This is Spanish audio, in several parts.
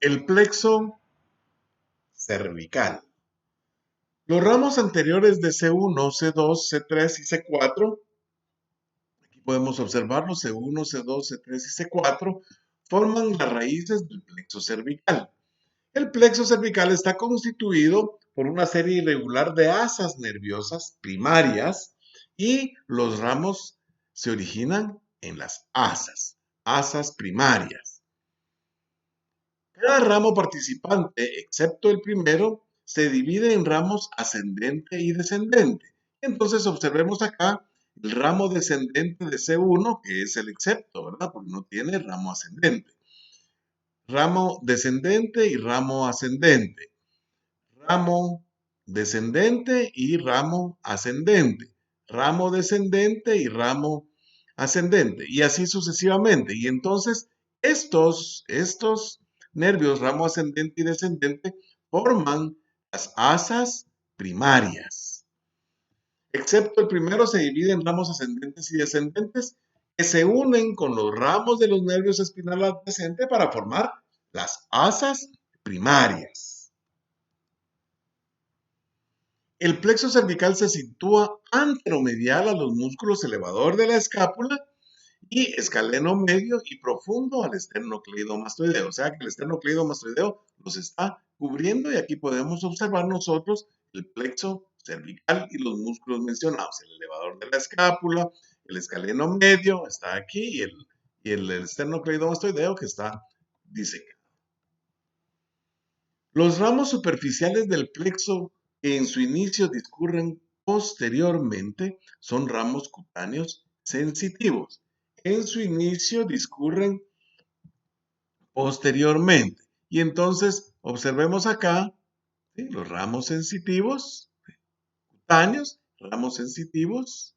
El plexo cervical. Los ramos anteriores de C1, C2, C3 y C4, aquí podemos observarlo, C1, C2, C3 y C4, forman las raíces del plexo cervical. El plexo cervical está constituido por una serie irregular de asas nerviosas primarias y los ramos se originan en las asas primarias. Cada ramo participante, excepto el primero, se divide en ramos ascendente y descendente. Entonces observemos acá el ramo descendente de C1, que es el excepto, ¿verdad? Porque no tiene ramo ascendente. Ramo descendente y ramo ascendente. Ramo descendente y ramo ascendente. Ramo descendente y ramo ascendente. Y así sucesivamente. Y entonces estos nervios, ramo ascendente y descendente, forman las asas primarias. Excepto el primero se divide en ramos ascendentes y descendentes que se unen con los ramos de los nervios espinal adyacente para formar las asas primarias. El plexo cervical se sitúa anteromedial a los músculos elevador de la escápula y escaleno medio y profundo al esternocleidomastoideo. O sea que el esternocleidomastoideo los está cubriendo y aquí podemos observar nosotros el plexo cervical y los músculos mencionados. El elevador de la escápula, el escaleno medio está aquí y el esternocleidomastoideo que está disecado. Los ramos superficiales del plexo que en su inicio discurren posteriormente son ramos cutáneos sensitivos. En su inicio discurren posteriormente. Y entonces observemos acá, ¿sí?, los ramos sensitivos, cutáneos, ramos sensitivos,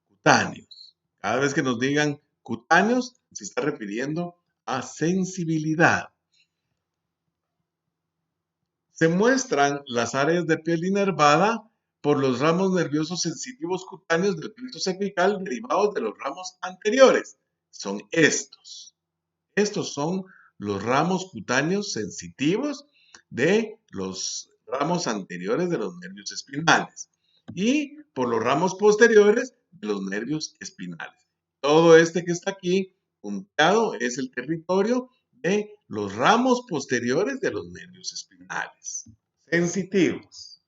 cutáneos. Cada vez que nos digan cutáneos, se está refiriendo a sensibilidad. Se muestran las áreas de piel inervada por los ramos nerviosos sensitivos cutáneos del plexo cervical derivados de los ramos anteriores. Son estos. Estos son los ramos cutáneos sensitivos de los ramos anteriores de los nervios espinales y por los ramos posteriores de los nervios espinales. Todo este que está aquí punteado es el territorio de los ramos posteriores de los nervios espinales sensitivos.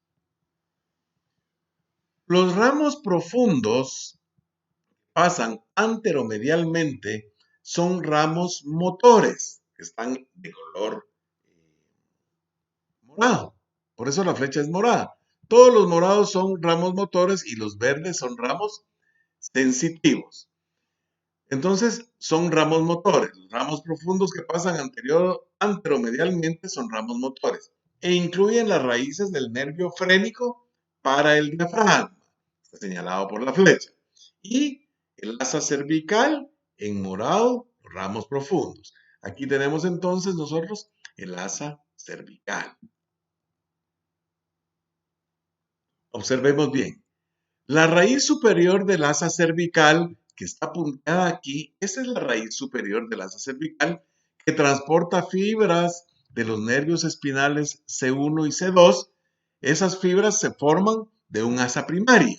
Los ramos profundos pasan anteromedialmente son ramos motores que están de color morado. Por eso la flecha es morada. Todos los morados son ramos motores y los verdes son ramos sensitivos. Entonces, son ramos motores. Los ramos profundos que pasan anteromedialmente son ramos motores e incluyen las raíces del nervio frénico para el diafragma, está señalado por la flecha, y el asa cervical en morado, los ramos profundos. Aquí tenemos entonces nosotros el asa cervical. Observemos bien. La raíz superior del asa cervical, que está punteada aquí, esa es la raíz superior del asa cervical que transporta fibras de los nervios espinales C1 y C2. Esas fibras se forman de un asa primaria,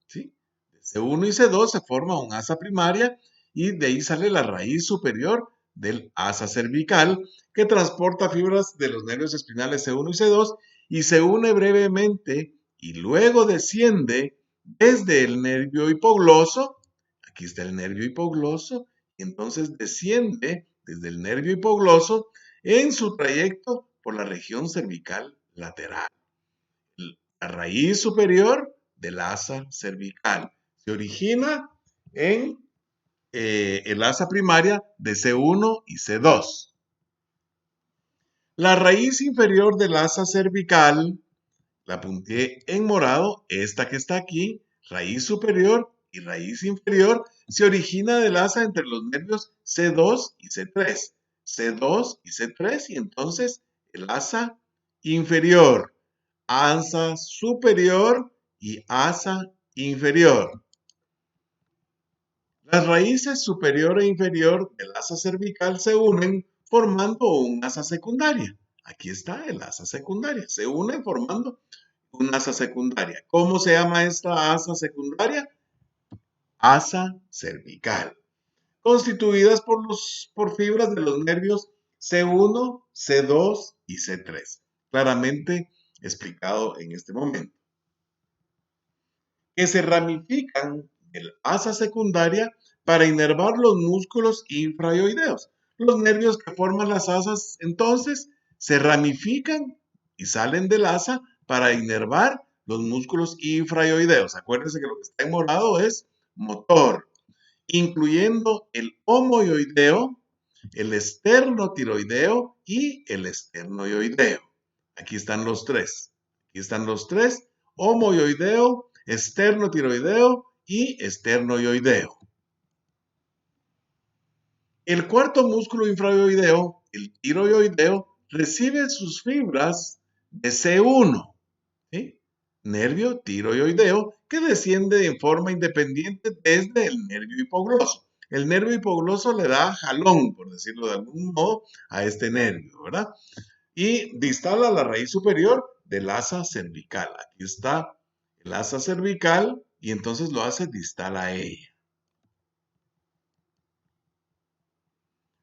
¿sí? De C1 y C2 se forma un asa primaria y de ahí sale la raíz superior del asa cervical que transporta fibras de los nervios espinales C1 y C2 y se une brevemente y luego desciende desde el nervio hipogloso, aquí está el nervio hipogloso, y entonces desciende desde el nervio hipogloso en su trayecto por la región cervical lateral. La raíz superior del asa cervical se origina en el asa primaria de C1 y C2. La raíz inferior del asa cervical, la punteé en morado, esta que está aquí, raíz superior y raíz inferior, se origina del asa entre los nervios C2 y C3. C2 y C3 y entonces el asa inferior, asa superior y asa inferior. Las raíces superior e inferior del asa cervical se unen formando un asa secundaria. Aquí está el asa secundaria. Se unen formando un asa secundaria. ¿Cómo se llama esta asa secundaria? Asa cervical, constituidas por fibras de los nervios C1, C2 y C3, claramente explicado en este momento, que se ramifican del asa secundaria para inervar los músculos infraoideos. Los nervios que forman las asas entonces se ramifican y salen del asa para inervar los músculos infraoideos. Acuérdense que lo que está en morado es motor, incluyendo el homoioideo, el esternotiroideo y el esternoioideo. Aquí están los tres. Aquí están los tres: homoioideo, esternotiroideo y esternoioideo. El cuarto músculo infraoideo, el tiroideo, recibe sus fibras de C1, ¿sí? Nervio tiroideo, que desciende en forma independiente desde el nervio hipogloso. El nervio hipogloso le da jalón, por decirlo de algún modo, a este nervio, ¿verdad? Y distal a la raíz superior del asa cervical. Aquí está el asa cervical y entonces lo hace distal a ella.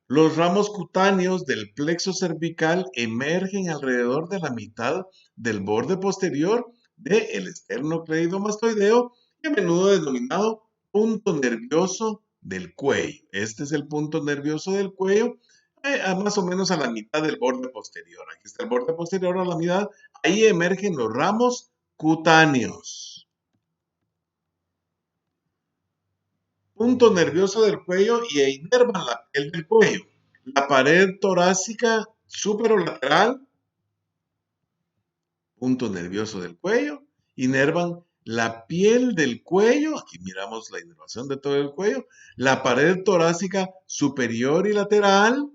Los ramos cutáneos del plexo cervical emergen alrededor de la mitad del borde posterior del esternocleidomastoideo y a menudo denominado punto nervioso del cuello. Este es el punto nervioso del cuello, más o menos a la mitad del borde posterior. Aquí está el borde posterior a la mitad. Ahí emergen los ramos cutáneos. Punto nervioso del cuello y inervan la piel del cuello. La pared torácica superolateral, punto nervioso del cuello, inervan la piel del cuello, aquí miramos la inervación de todo el cuello, la pared torácica superior y lateral,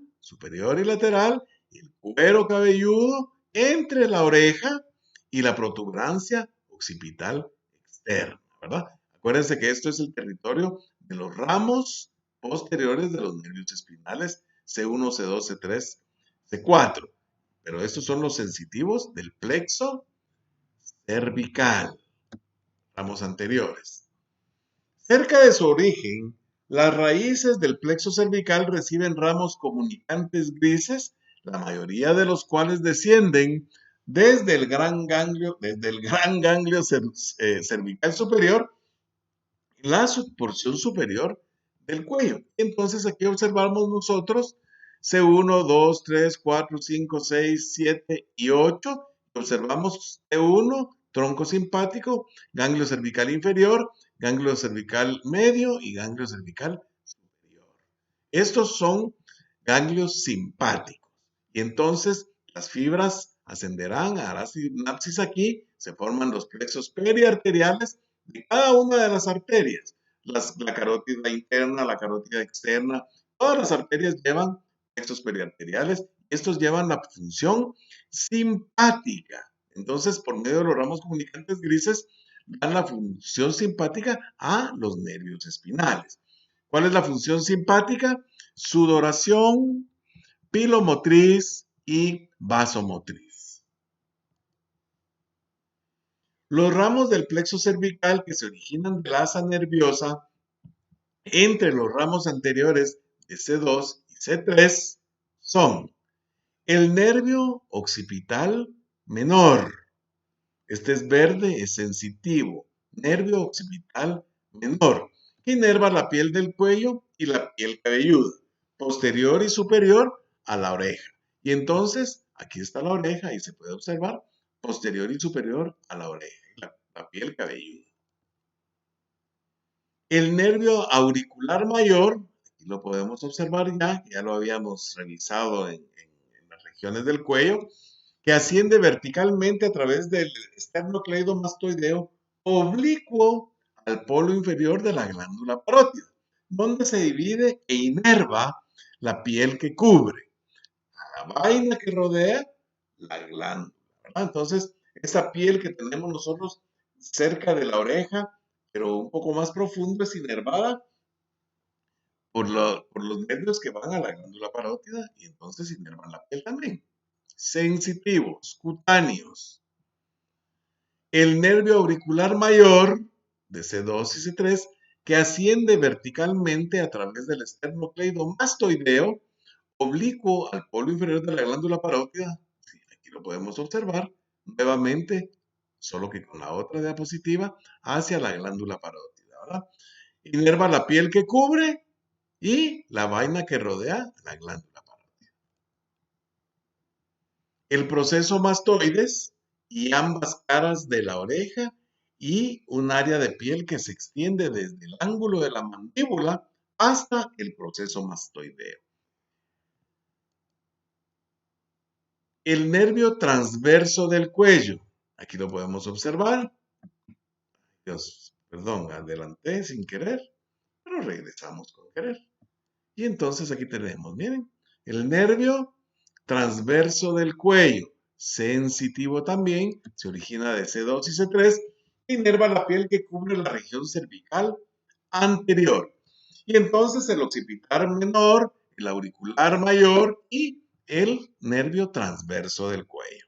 el cuero cabelludo entre la oreja y la protuberancia occipital externa, ¿verdad? Acuérdense que esto es el territorio de los ramos posteriores de los nervios espinales C1, C2, C3, C4. Pero estos son los sensitivos del plexo cervical, ramos anteriores. Cerca de su origen, las raíces del plexo cervical reciben ramos comunicantes grises, la mayoría de los cuales descienden desde el gran ganglio cervical superior, en la porción superior del cuello. Entonces aquí observamos nosotros C1, 2, 3, 4, 5, 6, 7 y 8. Observamos C1, tronco simpático, ganglio cervical inferior, ganglio cervical medio y ganglio cervical superior. Estos son ganglios simpáticos. Y entonces las fibras ascenderán a la sinapsis aquí, se forman los plexos periarteriales de cada una de las arterias. La carótida interna, la carótida externa, todas las arterias llevan plexos periarteriales. Estos llevan la función simpática. Entonces, por medio de los ramos comunicantes grises, dan la función simpática a los nervios espinales. ¿Cuál es la función simpática? Sudoración, pilomotriz y vasomotriz. Los ramos del plexo cervical que se originan del asa nerviosa entre los ramos anteriores de C2 y C3 son el nervio occipital menor. Este es verde, es sensitivo. Nervio occipital menor, que inerva la piel del cuello y la piel cabelluda, posterior y superior a la oreja. Y entonces, aquí está la oreja y se puede observar posterior y superior a la oreja, la piel cabelluda. El nervio auricular mayor, aquí lo podemos observar ya lo habíamos revisado en las regiones del cuello, que asciende verticalmente a través del esternocleidomastoideo oblicuo al polo inferior de la glándula parótida, donde se divide e inerva la piel que cubre, a la vaina que rodea la glándula, ¿verdad? Entonces, esa piel que tenemos nosotros cerca de la oreja, pero un poco más profundo, es inervada por los nervios que van a la glándula parótida y entonces inervan la piel también. Sensitivos, cutáneos. El nervio auricular mayor de C2 y C3 que asciende verticalmente a través del esternocleidomastoideo oblicuo al polo inferior de la glándula parótida. Sí, aquí lo podemos observar nuevamente, solo que con la otra diapositiva, hacia la glándula parótida, ¿verdad? Inerva la piel que cubre y la vaina que rodea la glándula parótida. El proceso mastoides y ambas caras de la oreja y un área de piel que se extiende desde el ángulo de la mandíbula hasta el proceso mastoideo. El nervio transverso del cuello. Aquí lo podemos observar. Dios, perdón, adelanté sin querer, pero regresamos con querer. Y entonces aquí tenemos, miren, el nervio transverso del cuello, sensitivo también, se origina de C2 y C3, e inerva la piel que cubre la región cervical anterior. Y entonces el occipital menor, el auricular mayor y el nervio transverso del cuello.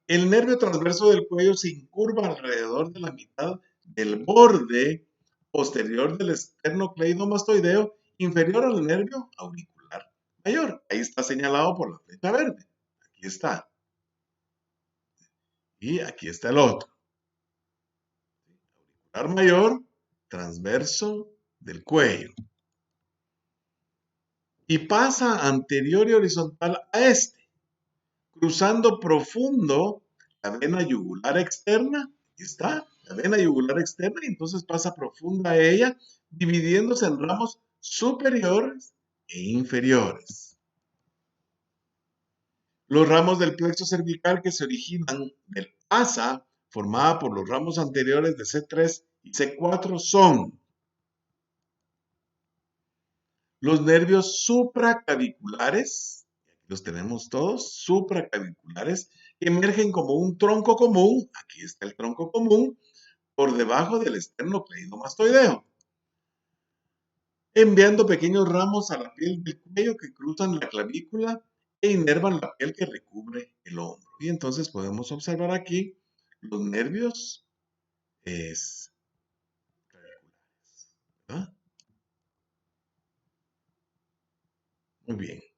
El nervio transverso del cuello se incurva alrededor de la mitad del borde posterior del esternocleidomastoideo inferior al nervio auricular mayor. Ahí está señalado por la flecha verde. Aquí está. Y aquí está el otro. Auricular mayor, transverso del cuello. Y pasa anterior y horizontal a este, cruzando profundo la vena yugular externa. Aquí está, la vena yugular externa, y entonces pasa profunda a ella, dividiéndose en ramos superiores e inferiores. Los ramos del plexo cervical que se originan del asa, formada por los ramos anteriores de C3 y C4, son los nervios supraclaviculares, aquí los tenemos todos, supraclaviculares, que emergen como un tronco común, aquí está el tronco común, por debajo del esternocleidomastoideo, enviando pequeños ramos a la piel del cuello que cruzan la clavícula e inervan la piel que recubre el hombro. Y entonces podemos observar aquí los nervios claviculares, ¿verdad? Muy bien.